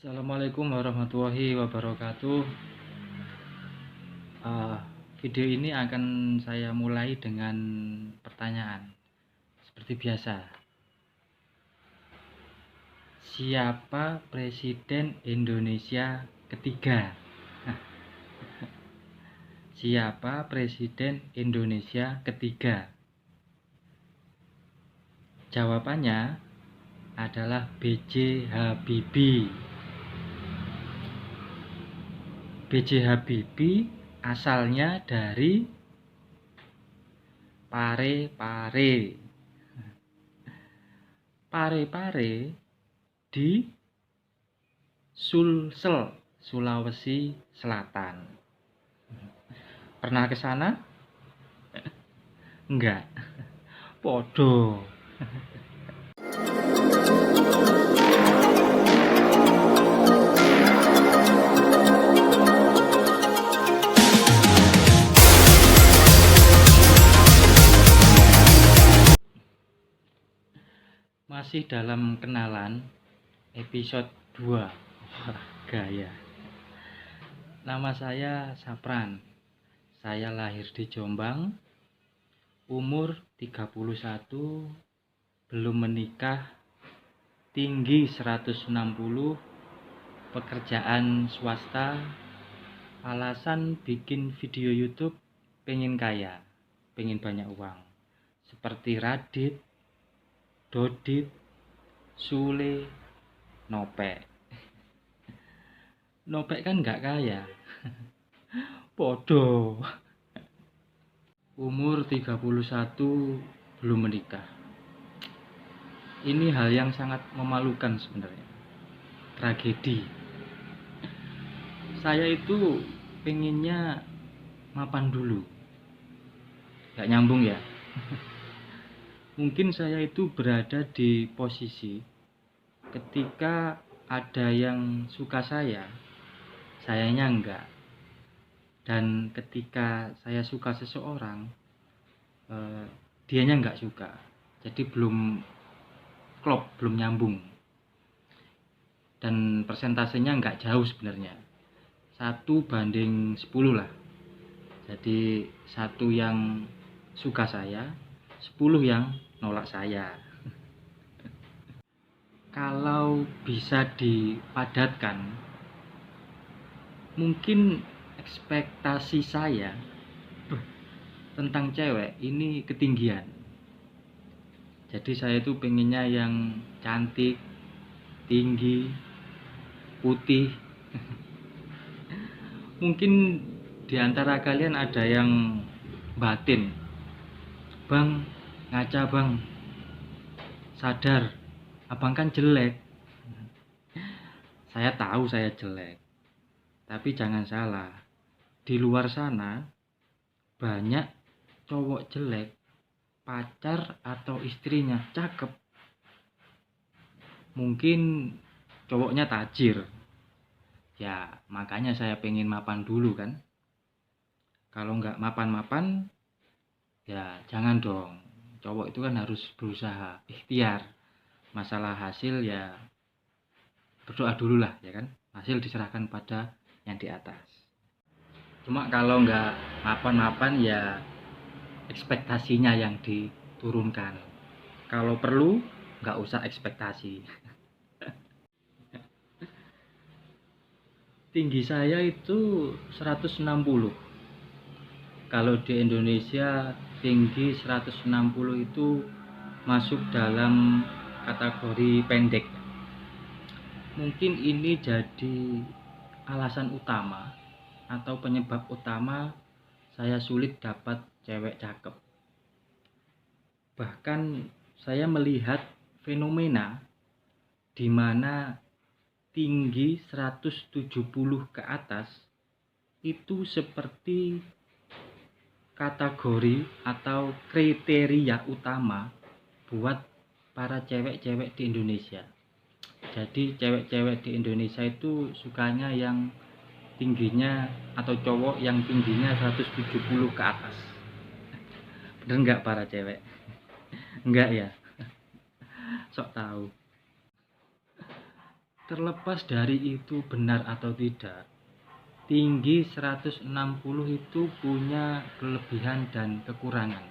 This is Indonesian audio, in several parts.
Assalamualaikum warahmatullahi wabarakatuh. Eh, Video ini akan saya mulai dengan pertanyaan. Seperti biasa, siapa Presiden Indonesia ketiga? Siapa Presiden Indonesia ketiga? Jawabannya adalah B.J. Habibie. B.J. Habibie asalnya dari Parepare. Parepare di Sulsel, Sulawesi Selatan. Pernah ke sana? Enggak. Podo. Masih dalam kenalan episode 2. Gaya. Nama saya Sapran. Saya lahir di Jombang. Umur 31, belum menikah, tinggi 160, pekerjaan swasta, alasan bikin video YouTube pengen kaya, pengen banyak uang. Seperti Radit, Dodit, Sule, Nopek. Nopek kan nggak kaya. Podo. Umur 31, belum menikah. Ini hal yang sangat memalukan sebenarnya. Tragedi. Saya itu pengennya mapan dulu. Gak nyambung ya. Mungkin saya itu berada di posisi ketika ada yang suka sayanya enggak. Dan ketika saya suka seseorang, dianya enggak suka. Jadi belum klop, belum nyambung. Dan persentasenya enggak jauh sebenarnya. 1:10 lah. Jadi 1 yang suka saya, 10 yang nolak saya. Kalau bisa dipadatkan, mungkin ekspektasi saya tentang cewek ini ketinggian. Jadi saya itu pengennya yang cantik, tinggi, putih. Mungkin di antara kalian ada yang batin. Bang, ngaca bang, sadar, abang kan jelek. Saya tahu saya jelek, tapi jangan salah, di luar sana banyak cowok jelek, pacar atau istrinya cakep. Mungkin cowoknya tajir. Ya, makanya saya pengen mapan dulu kan. Kalau nggak mapan-mapan, ya jangan dong. Cowok itu kan harus berusaha, ikhtiar. Masalah hasil ya berdoa dulu lah ya kan. Hasil diserahkan pada yang di atas. Cuma kalau nggak mapan-mapan ya ekspektasinya yang diturunkan. Kalau perlu nggak usah ekspektasi. Tinggi saya itu 160. Kalau di Indonesia tinggi 160 itu masuk dalam kategori pendek. Mungkin ini jadi alasan utama atau penyebab utama saya sulit dapat cewek cakep. Bahkan saya melihat fenomena di mana tinggi 170 ke atas itu seperti kategori atau kriteria utama buat para cewek-cewek di Indonesia. Jadi cewek-cewek di Indonesia itu sukanya yang tingginya atau cowok yang tingginya 170 ke atas. Bener nggak para cewek? Enggak ya? Sok tahu. Terlepas dari itu benar atau tidak, tinggi 160 itu punya kelebihan dan kekurangan.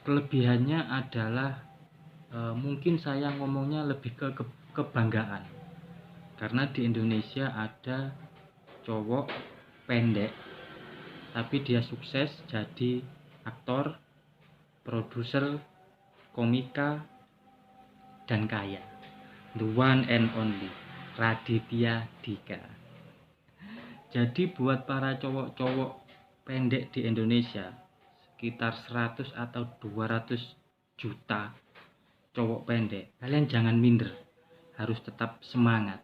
Kelebihannya adalah mungkin saya ngomongnya lebih ke kebanggaan, karena di Indonesia ada cowok pendek tapi dia sukses jadi aktor, produser, komika, dan kaya. The one and only Raditya Dika. Jadi buat para cowok-cowok pendek di Indonesia, sekitar 100 atau 200 juta cowok pendek, kalian jangan minder, harus tetap semangat.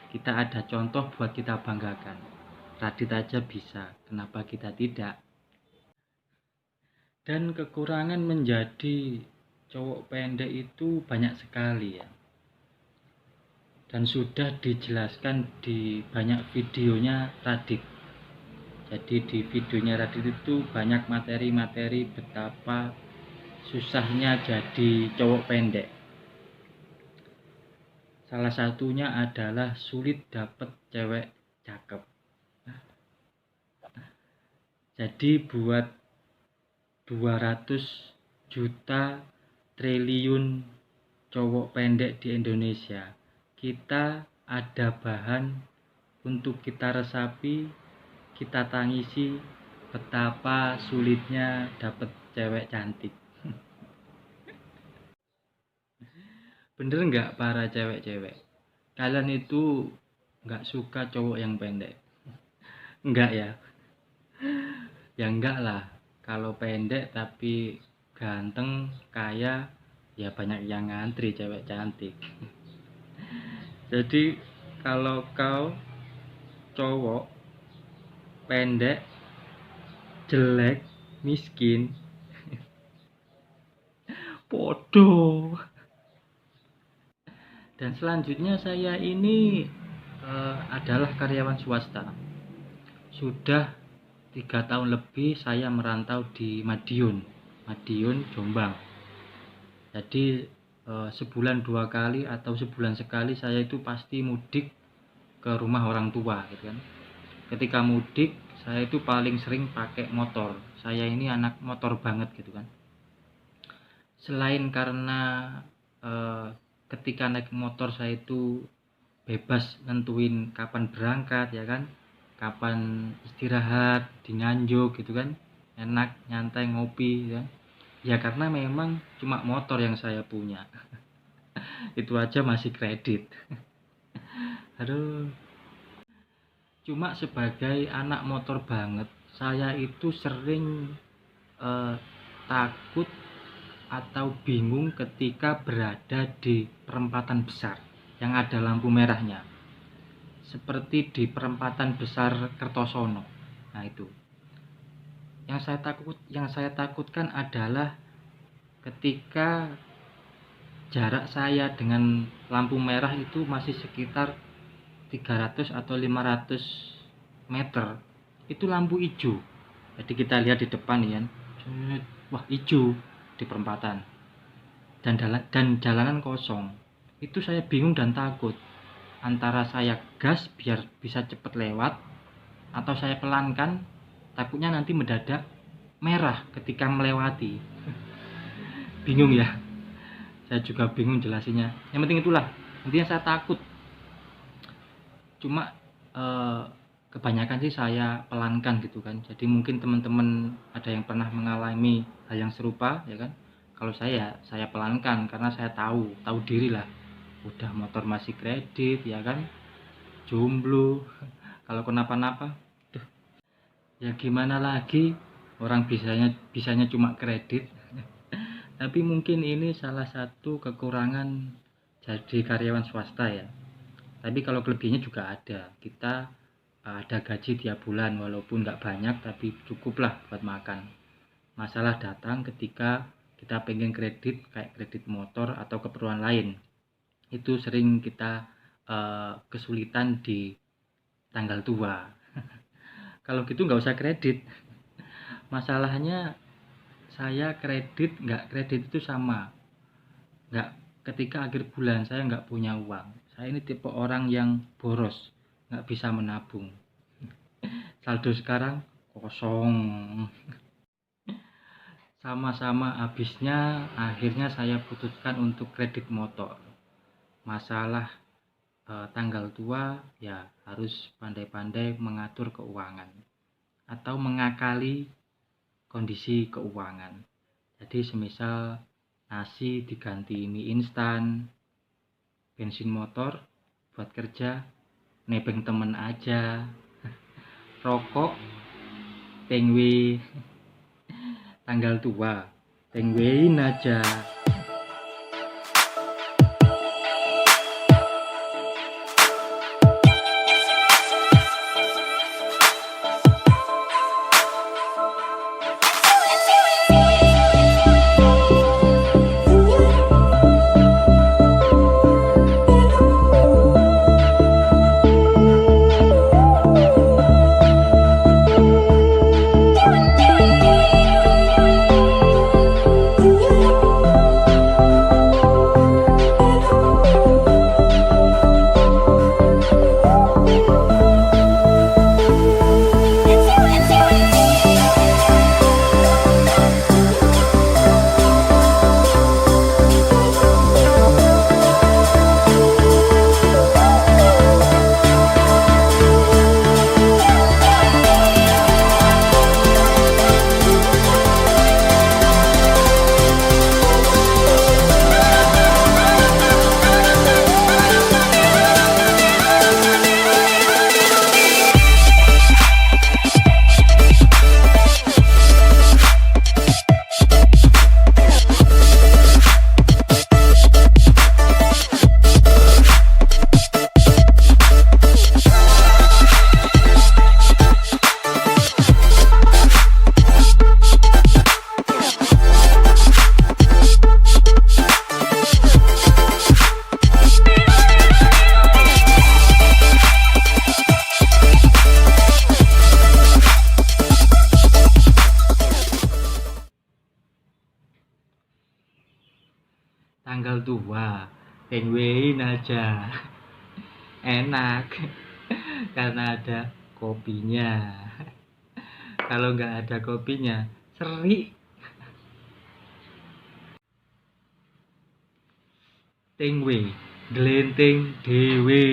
Kita ada contoh buat kita banggakan. Radit aja bisa, kenapa kita tidak? Dan kekurangan menjadi cowok pendek itu banyak sekali ya, dan sudah dijelaskan di banyak videonya Radit. Jadi di videonya Radit itu banyak materi-materi betapa susahnya jadi cowok pendek. Salah satunya adalah sulit dapet cewek cakep. Jadi buat 200 juta triliun cowok pendek di Indonesia, kita ada bahan untuk kita resapi, kita tangisi betapa sulitnya dapet cewek cantik. Bener nggak para cewek-cewek? Kalian itu nggak suka cowok yang pendek? Enggak ya? Ya enggak lah. Kalau pendek tapi ganteng, kaya, ya banyak yang ngantri cewek cantik. Jadi kalau kau cowok pendek, jelek, miskin, bodoh. Dan selanjutnya saya ini adalah karyawan swasta. Sudah 3 tahun lebih saya merantau di Madiun, Jombang. Jadi sebulan 2 kali atau sebulan sekali saya itu pasti mudik ke rumah orang tua gitu kan. Ketika mudik saya itu paling sering pakai motor. Saya ini anak motor banget gitu kan. Selain karena ketika naik motor saya itu bebas nentuin kapan berangkat ya kan, kapan istirahat di Nganjuk gitu kan, enak nyantai ngopi ya. Ya karena memang cuma motor yang saya punya. Itu aja masih kredit. Aduh. Cuma sebagai anak motor banget, saya itu sering takut atau bingung ketika berada di perempatan besar yang ada lampu merahnya, seperti di perempatan besar Kertosono. Nah itu yang saya takutkan adalah ketika jarak saya dengan lampu merah itu masih sekitar 300 atau 500 meter, itu lampu hijau. Jadi kita lihat di depan ya, wah hijau di perempatan dan jalanan kosong. Itu saya bingung dan takut, antara saya gas biar bisa cepat lewat atau saya pelankan, takutnya nanti mendadak merah ketika melewati. Bingung ya, saya juga bingung jelasinnya. Yang penting itulah, intinya saya takut. Cuma kebanyakan sih saya pelankan gitu kan. Jadi mungkin teman-teman ada yang pernah mengalami hal yang serupa ya kan. Kalau saya pelankan karena saya tahu diri lah. Udah motor masih kredit ya kan, jomblo. Kalau kenapa-napa, ya gimana lagi, orang bisanya cuma kredit. Tapi mungkin ini salah satu kekurangan jadi karyawan swasta ya. Tapi kalau kelebihannya juga ada. Kita ada gaji tiap bulan, walaupun nggak banyak tapi cukuplah buat makan. Masalah datang ketika kita pengen kredit, kayak kredit motor atau keperluan lain. Itu sering kita kesulitan di tanggal tua. Kalau gitu nggak usah kredit. Masalahnya saya kredit nggak kredit itu sama. ketika akhir bulan saya nggak punya uang. Saya ini tipe orang yang boros, nggak bisa menabung. Saldo sekarang kosong. Sama-sama habisnya, akhirnya saya putuskan untuk kredit motor. Masalah tanggal tua ya harus pandai-pandai mengatur keuangan atau mengakali kondisi keuangan. Jadi semisal nasi diganti mie instan, bensin motor buat kerja nebeng temen aja, rokok tengwe tanggal tua tengwein aja. Tanggal tua tengwein aja. Enak karena ada kopinya. Kalau nggak ada kopinya seri. Tengwe glenteng dewe.